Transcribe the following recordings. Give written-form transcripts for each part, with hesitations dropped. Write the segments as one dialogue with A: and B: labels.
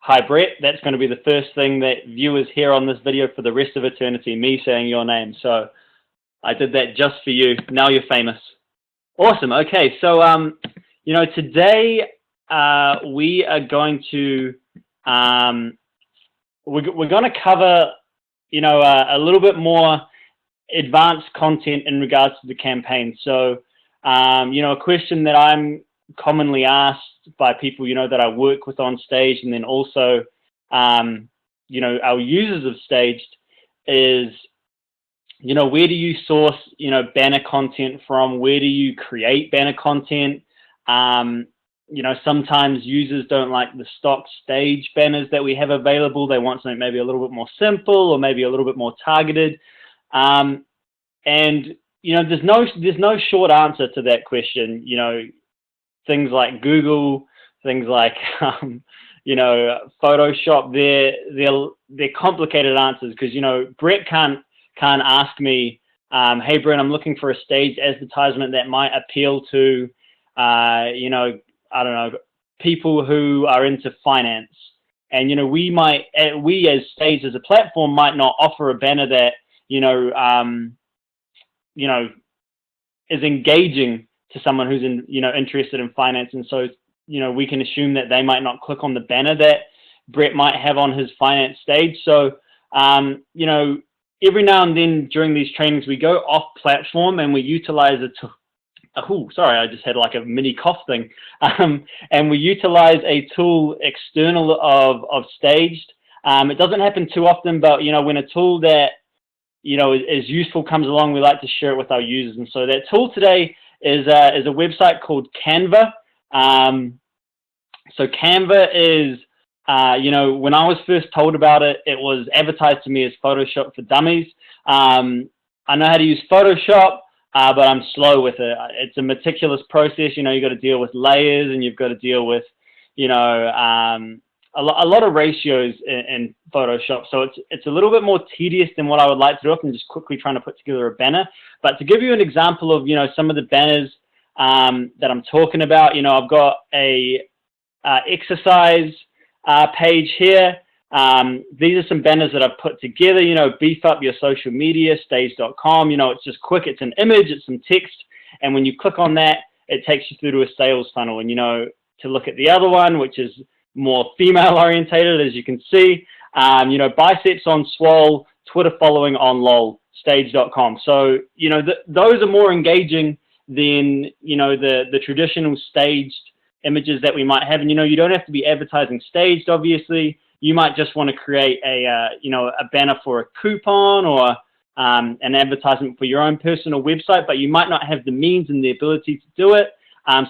A: Hi, Brett. That's going to be the first thing that viewers hear on this video for the rest of eternity, me saying your name. So I did that just for you. Now you're famous. Awesome. Okay, so today we are going to we're going to cover a little bit more advanced content in regards to the campaign. So a question that I'm commonly asked by people that I work with on stage, and then also our users of Staged is where do you source banner content from? Where do you create banner content? Sometimes users don't like the stock Stage banners that we have available. They want something maybe a little bit more simple or maybe a little bit more targeted. And there's no short answer to that question. Things like Google, things like Photoshop, they're complicated answers, because Brett can't ask me, hey Brett, I'm looking for a Staged advertisement that might appeal to I don't know, people who are into finance. And we as Staged as a platform might not offer a banner that is engaging to someone who's interested in finance. And so we can assume that they might not click on the banner that Brett might have on his finance stage. So every now and then during these trainings, we go off platform and we utilize a tool. Oh, sorry, I just had like a mini cough thing. And we utilize a tool external of Staged. It doesn't happen too often, but when a tool that is useful comes along, we like to share it with our users. And so that tool today is a website called Canva. So Canva is, when I was first told about it, it was advertised to me as Photoshop for Dummies. I know how to use Photoshop, but I'm slow with it. It's a meticulous process. You've got to deal with layers, and you've got to deal with, a lot of ratios in Photoshop. So it's a little bit more tedious than what I would like to do if I'm just quickly trying to put together a banner. But to give you an example of, some of the banners that I'm talking about, I've got a exercise page here. These are some banners that I've put together, beef up your social media, stage.com. It's just quick. It's an image, it's some text. And when you click on that, it takes you through to a sales funnel. And, to look at the other one, which is more female orientated, as you can see, biceps on swole, Twitter following on lol, stage.com. So, those are more engaging than, the traditional Staged images that we might have. And, you don't have to be advertising Staged, obviously. You might just want to create a banner for a coupon or an advertisement for your own personal website, but you might not have the means and the ability to do it.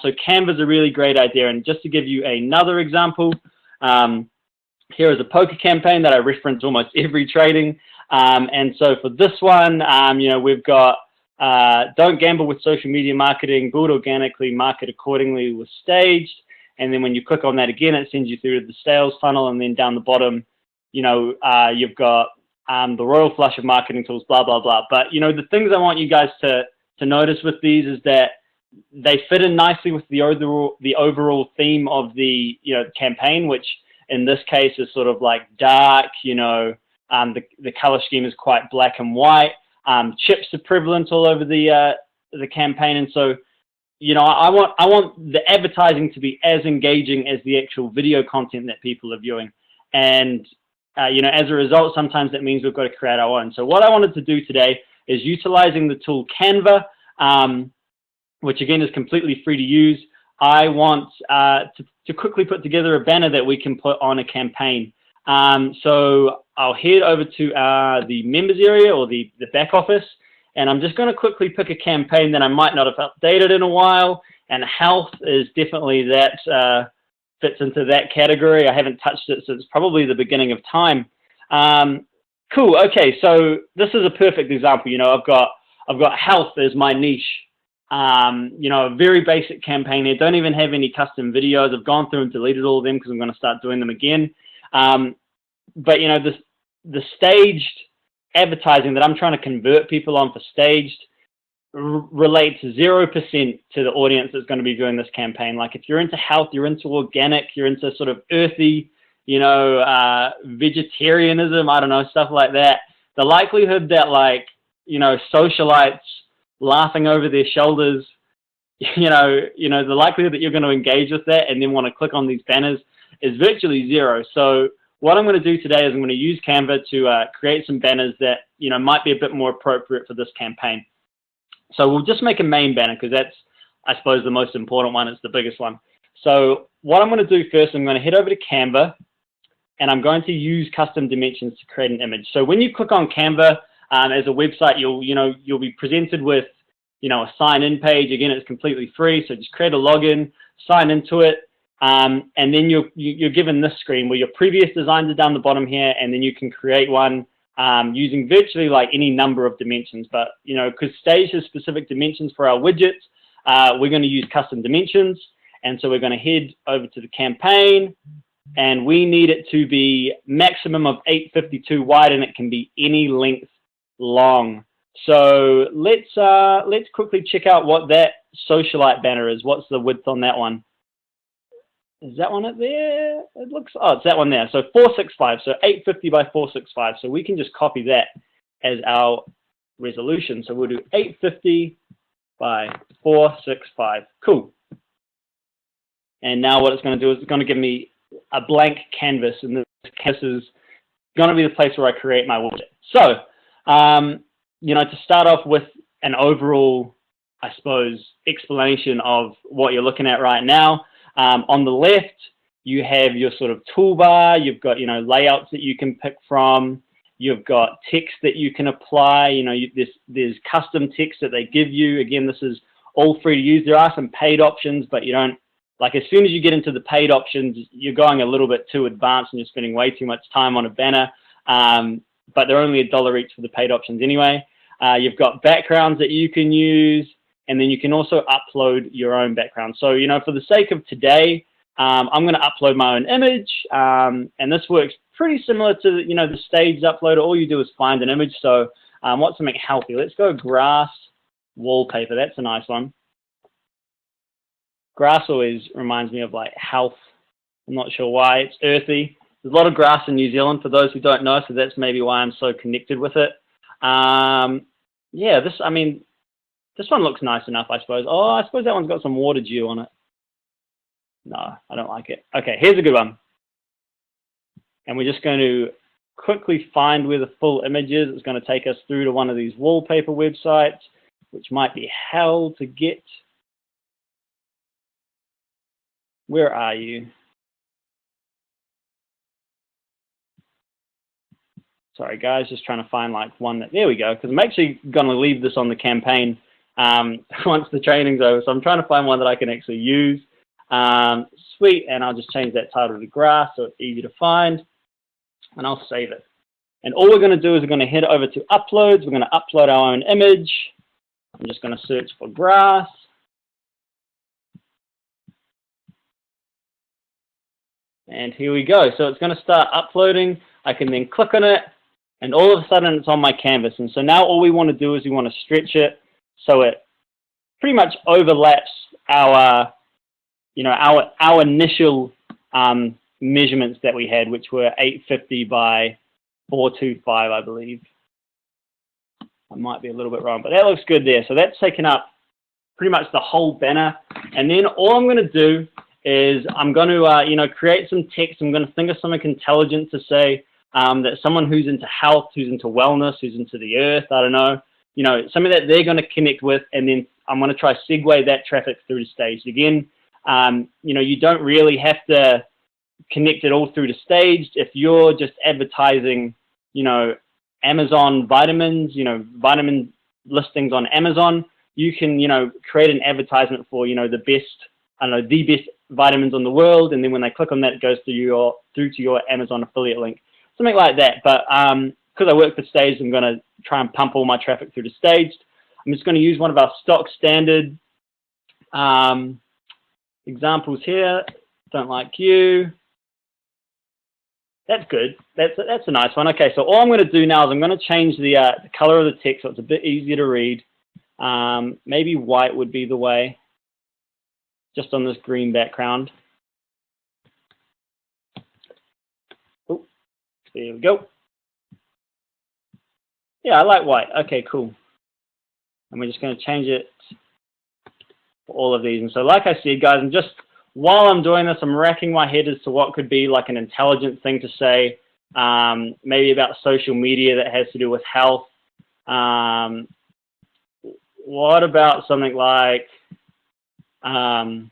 A: So Canva is a really great idea. And just to give you another example, here is a poker campaign that I reference almost every trading. And so for this one, we've got don't gamble with social media marketing, build organically, market accordingly with Staged. And then when you click on that again, it sends you through to the sales funnel. And then down the bottom, you've got the royal flush of marketing tools, blah, blah, blah. But, the things I want you guys to notice with these is that they fit in nicely with the overall theme of the campaign, which in this case is sort of like dark. The color scheme is quite black and white. Chips are prevalent all over the campaign, and so I want the advertising to be as engaging as the actual video content that people are viewing, and as a result, sometimes that means we've got to create our own. So what I wanted to do today is utilizing the tool Canva. Which again is completely free to use. I want to quickly put together a banner that we can put on a campaign. So I'll head over to the members area or the back office, and I'm just going to quickly pick a campaign that I might not have updated in a while, and health is definitely that fits into that category. I haven't touched it since probably the beginning of time. Cool. Okay, so this is a perfect example. I've got health as my niche. A very basic campaign here. Don't even have any custom videos. I've gone through and deleted all of them because I'm going to start doing them again. But the Staged advertising that I'm trying to convert people on for Staged relates 0% to the audience that's going to be doing this campaign. Like if you're into health, you're into organic, you're into sort of earthy, vegetarianism, I don't know, stuff like that, the likelihood that like, socialites laughing over their shoulders, the likelihood that you're going to engage with that and then want to click on these banners is virtually zero. So what I'm going to do today is I'm going to use Canva to create some banners that, might be a bit more appropriate for this campaign. So we'll just make a main banner because that's, I suppose, the most important one. It's the biggest one. So what I'm going to do first, I'm going to head over to Canva and I'm going to use custom dimensions to create an image. So when you click on Canva as a website, you'll be presented with, a sign-in page. Again, it's completely free. So just create a login, sign into it. And then you're given this screen where your previous designs are down the bottom here, and then you can create one using virtually like any number of dimensions. But, because Stage has specific dimensions for our widgets, we're going to use custom dimensions. And so we're going to head over to the campaign, and we need it to be maximum of 852 wide, and it can be any length long. So let's quickly check out what that socialite banner is. What's the width on that one? Is that one up there? It looks, it's that one there. So 465, so 850 by 465. So we can just copy that as our resolution. So we'll do 850 by 465. Cool. And now what it's going to do is it's going to give me a blank canvas, and this canvas is going to be the place where I create my widget. So, to start off with an overall, I suppose, explanation of what you're looking at right now. On the left, you have your sort of toolbar. You've got, layouts that you can pick from. You've got text that you can apply. There's custom text that they give you. Again, this is all free to use. There are some paid options, but you don't, like as soon as you get into the paid options, you're going a little bit too advanced and you're spending way too much time on a banner. But they're only $1 each for the paid options anyway. You've got backgrounds that you can use. And then you can also upload your own background. So, for the sake of today, I'm going to upload my own image. And this works pretty similar to, the Stage uploader. All you do is find an image. So I want something healthy. Let's go grass wallpaper. That's a nice one. Grass always reminds me of like health. I'm not sure why. It's earthy. There's a lot of grass in New Zealand for those who don't know. So that's maybe why I'm so connected with it. This one looks nice enough, I suppose. Oh, I suppose that one's got some water dew on it. No, I don't like it. Okay, here's a good one. And we're just going to quickly find where the full image is. It's going to take us through to one of these wallpaper websites, which might be hell to get. Where are you? Sorry, guys, just trying to find like one that, there we go, because I'm actually going to leave this on the campaign once the training's over. So I'm trying to find one that I can actually use. Sweet, and I'll just change that title to grass so it's easy to find, and I'll save it. And all we're going to do is we're going to head over to uploads. We're going to upload our own image. I'm just going to search for grass. And here we go. So it's going to start uploading. I can then click on it, and all of a sudden it's on my canvas. And so now all we want to do is we want to stretch it so it pretty much overlaps our, our initial measurements that we had, which were 850 by 425, I believe. I might be a little bit wrong, but that looks good there. So that's taken up pretty much the whole banner. And then all I'm going to do is I'm going to, create some text. I'm going to think of something intelligent to say that someone who's into health, who's into wellness, who's into the earth, I don't know, something that they're going to connect with, and then I'm going to try segue that traffic through to Stage. Again, you don't really have to connect it all through to Stage. If you're just advertising, Amazon vitamins, vitamin listings on Amazon, you can, create an advertisement for, the best vitamins in the world, and then when they click on that, it goes through to your Amazon affiliate link, something like that. But because I work for Stage, I'm going to try and pump all my traffic through to Stage. I'm just going to use one of our stock standard examples here. Don't like you. That's good. That's a nice one. Okay, so all I'm going to do now is I'm going to change the color of the text so it's a bit easier to read. Maybe white would be the way, just on this green background. There we go. Yeah, I like white. Okay, cool. And we're just going to change it for all of these. And so like I said, guys, and just while I'm doing this, I'm racking my head as to what could be like an intelligent thing to say, maybe about social media that has to do with health. What about something like, oh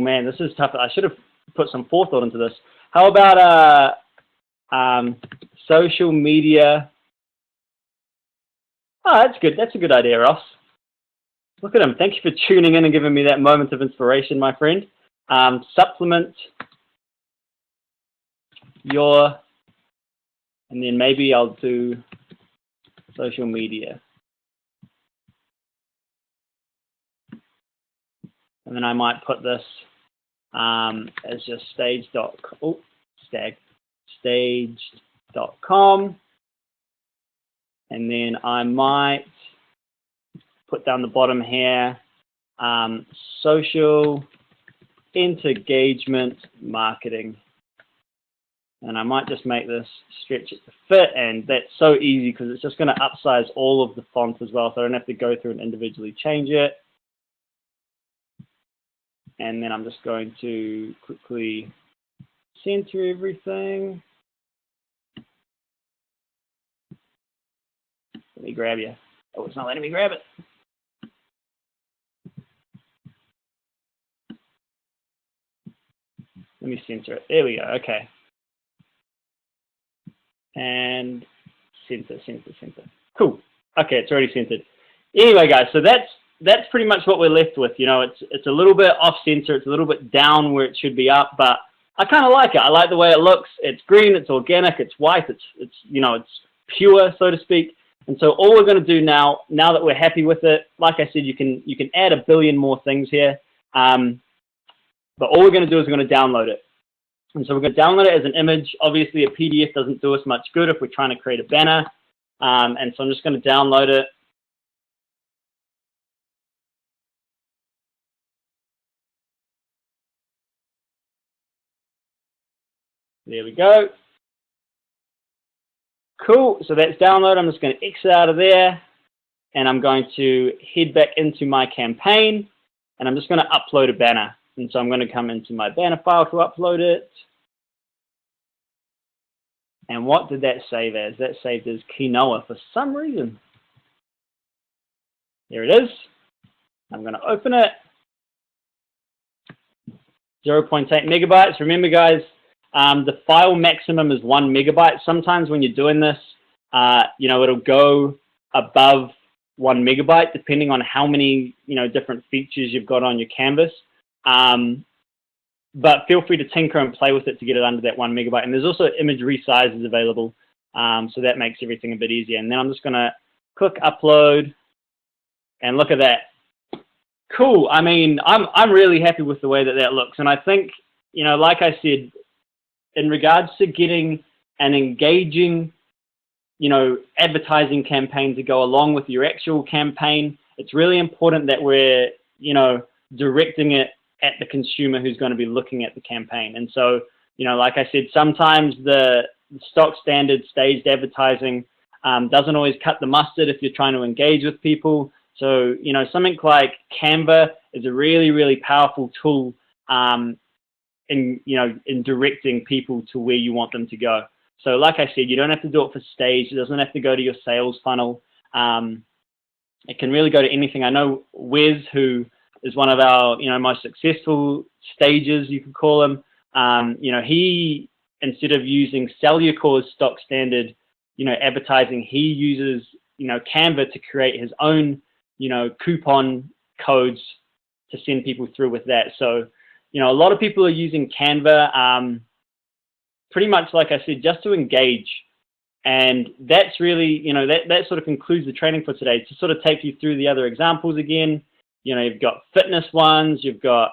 A: man, this is tough. I should have put some forethought into this. How about social media? Oh, that's good. That's a good idea, Ross. Look at him. Thank you for tuning in and giving me that moment of inspiration, my friend. Supplement your, and then maybe I'll do social media. And then I might put this as just staged.com. And then I might put down the bottom here, social engagement marketing. And I might just make this stretch it to fit, and that's so easy because it's just going to upsize all of the font as well, so I don't have to go through and individually change it. And then I'm just going to quickly center everything. Let me grab you. Oh, it's not letting me grab it. Let me center it. There we go. Okay. And center. Cool. Okay, it's already centered. Anyway, guys, so that's pretty much what we're left with. You know, it's a little bit off center. It's a little bit down where it should be up, but I kind of like it. I like the way it looks. It's green. It's organic. It's white. It's you know, it's pure, so to speak. And so all we're going to do now that we're happy with it, like I said, you can add a billion more things here. But all we're going to do is we're going to download it. And so we're going to download it as an image. Obviously, a PDF doesn't do us much good if we're trying to create a banner. And so I'm just going to download it. There we go. Cool. So that's downloaded. I'm just going to exit out of there. And I'm going to head back into my campaign. And I'm just going to upload a banner. And so I'm going to come into my banner file to upload it. And what did that save as? That saved as quinoa for some reason. There it is. I'm going to open it. 0.8 megabytes. Remember, guys, the file maximum is 1 megabyte. Sometimes when you're doing this, you know, it'll go above 1 megabyte depending on how many, you know, different features you've got on your canvas. But feel free to tinker and play with it to get it under that 1 megabyte. And there's also image resizes available, so that makes everything a bit easier. And then I'm just going to click upload, and look at that. Cool. I mean, I'm really happy with the way that that looks. And I think, you know, like I said, in regards to getting an engaging, you know, advertising campaign to go along with your actual campaign, it's really important that we're, you know, directing it at the consumer who's going to be looking at the campaign. And so, you know, like I said, sometimes the stock standard staged advertising doesn't always cut the mustard if you're trying to engage with people. So, you know, something like Canva is a really, really powerful tool in directing people to where you want them to go. So like I said, you don't have to do it for stage. It doesn't have to go to your sales funnel. It can really go to anything. I know Wes, who is one of our, you know, most successful stages, you could call him. You know, he, instead of using Cellucor's stock standard, you know, advertising, he uses, you know, Canva to create his own, you know, coupon codes to send people through with that. So, you know, a lot of people are using Canva pretty much, like I said, just to engage. And that's really, you know, that sort of concludes the training for today. To sort of take you through the other examples again, you know, you've got fitness ones, you've got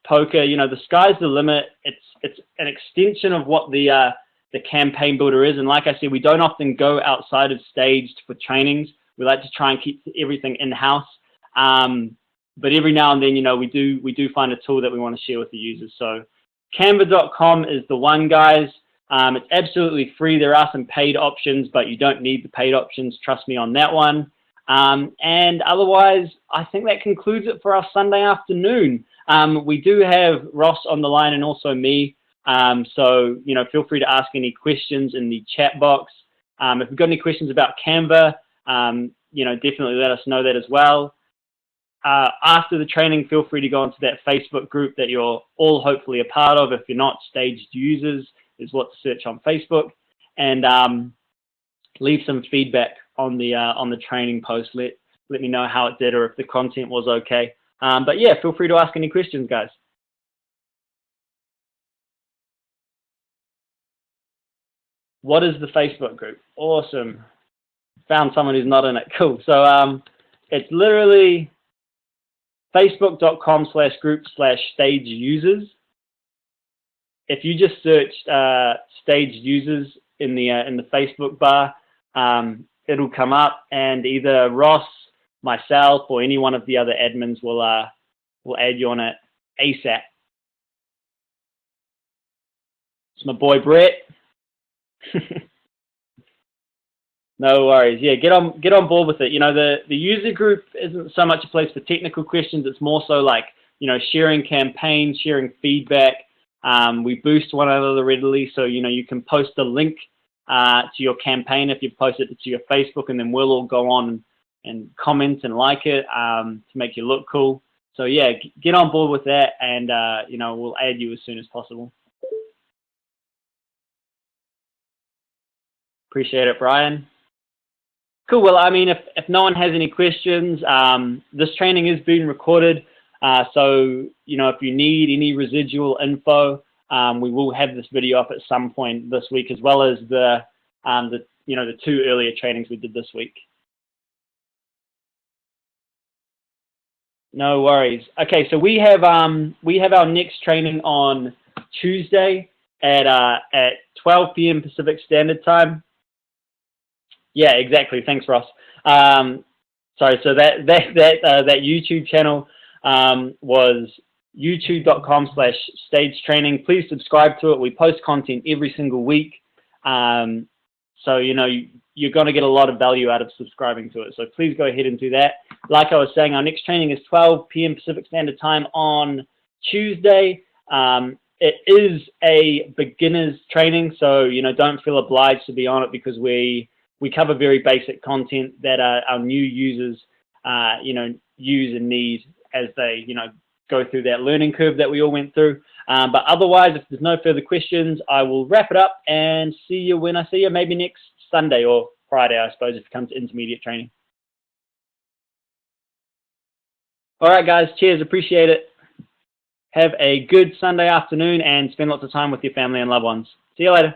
A: poker, you know, the sky's the limit. It's an extension of what the campaign builder is. And like I said, we don't often go outside of staged for trainings. We like to try and keep everything in-house. but every now and then, you know, we do find a tool that we want to share with the users. So Canva.com is the one, guys. It's absolutely free. There are some paid options, but you don't need the paid options. Trust me on that one. And otherwise, I think that concludes it for our Sunday afternoon. We do have Ross on the line and also me. So, you know, feel free to ask any questions in the chat box. If you've got any questions about Canva, you know, definitely let us know that as well. After the training, feel free to go into that Facebook group that you're all hopefully a part of. If you're not, Staged Users is what to search on Facebook, and leave some feedback on the training post. Let me know how it did or if the content was okay. But yeah, feel free to ask any questions, guys. What is the Facebook group? Awesome. Found someone who's not in it. Cool. So it's literally facebook.com/group/staged-users. If you just search Staged Users in the Facebook bar, it'll come up, and either Ross, myself, or any one of the other admins will add you on it ASAP. It's my boy Brett. No worries. Yeah, get on board with it. You know, the user group isn't so much a place for technical questions. It's more so like, you know, sharing campaigns, sharing feedback. We boost one another readily, so you know you can post a link to your campaign if you post it to your Facebook, and then we'll all go on and comment and like it to make you look cool. So yeah, get on board with that, and you know, we'll add you as soon as possible. Appreciate it, Brian. Cool. Well, I mean, if no one has any questions, this training is being recorded. So, you know, if you need any residual info, we will have this video up at some point this week, as well as the you know, the 2 earlier trainings we did this week. No worries. Okay, so we have our next training on Tuesday at 12 p.m. Pacific Standard Time. Yeah, exactly. Thanks, Ross. Sorry, so that YouTube channel was youtube.com/staged-training. Please subscribe to it. We post content every single week. So, you know, you're going to get a lot of value out of subscribing to it. So please go ahead and do that. Like I was saying, our next training is 12 p.m. Pacific Standard Time on Tuesday. It is a beginner's training, so, you know, don't feel obliged to be on it, because we cover very basic content that our new users, you know, use and need as they, you know, go through that learning curve that we all went through. But otherwise, if there's no further questions, I will wrap it up and see you when I see you, maybe next Sunday or Friday, I suppose, if it comes to intermediate training. All right, guys. Cheers. Appreciate it. Have a good Sunday afternoon and spend lots of time with your family and loved ones. See you later.